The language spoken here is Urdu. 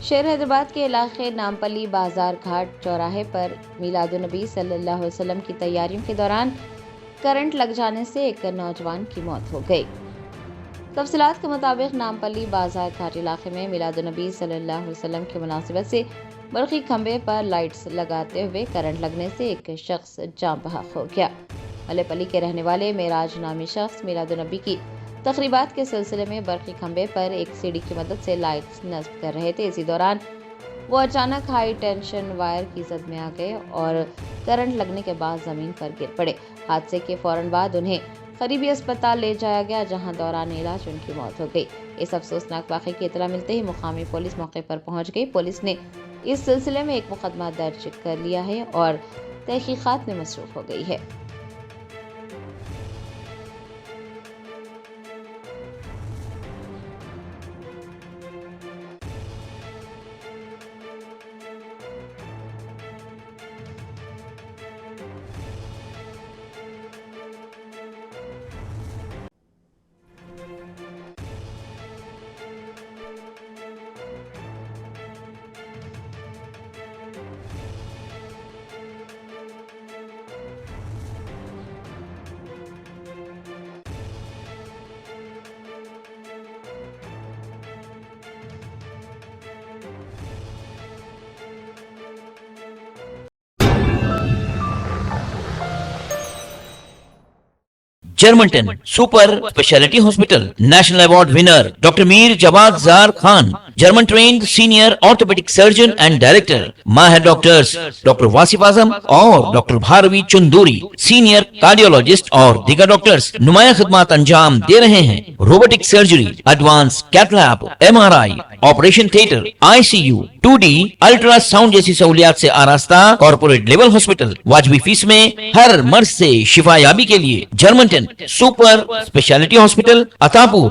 شہر حیدرآباد کے علاقے نامپلی بازار گھاٹ چوراہے پر میلاد النبی صلی اللہ علیہ وسلم کی تیاریوں کے دوران کرنٹ لگ جانے سے ایک نوجوان کی موت ہو گئی۔ تفصیلات کے مطابق نامپلی بازار گھاٹ علاقے میں میلاد النبی صلی اللہ علیہ وسلم کی مناسبت سے برقی کھمبے پر لائٹس لگاتے ہوئے کرنٹ لگنے سے ایک شخص جاں بحق ہو گیا۔ ملے پلی کے رہنے والے معراج نامی شخص میلاد النبی کی تقریبات کے سلسلے میں برقی کھمبے پر ایک سیڑھی کی مدد سے لائٹس نصب کر رہے تھے۔ اسی دوران وہ اچانک ہائی ٹینشن وائر کی زد میں آ گئے اور کرنٹ لگنے کے بعد زمین پر گر پڑے۔ حادثے کے فوراً بعد انہیں قریبی اسپتال لے جایا گیا، جہاں دوران علاج ان کی موت ہو گئی۔ اس افسوسناک واقعے کی اطلاع ملتے ہی مقامی پولیس موقع پر پہنچ گئی۔ پولیس نے اس سلسلے میں ایک مقدمہ درج کر لیا ہے اور تحقیقات میں مصروف ہو گئی ہے۔ جرمنٹن super specialty hospital national award winner doctor Mir Jawad Zar Khan, German trained senior orthopaedic surgeon and director, ماہر ڈاکٹرز ڈاکٹر واصف اعظم اور doctor Bharavi Chanduri, senior cardiologist اور دیگر ڈاکٹرز نمایاں خدمات انجام دے رہے ہیں۔ Robotic surgery, advance cath lab, MRI، operation theatre, ICU، 2D ultrasound جیسی سہولیات سے آراستہ کارپوریٹ لیول ہاسپٹل، واجبی فیس میں ہر مرض سے شفا یابی کے لیے جرمنٹن سپر اسپیشلٹی ہاسپٹل، عطا پور۔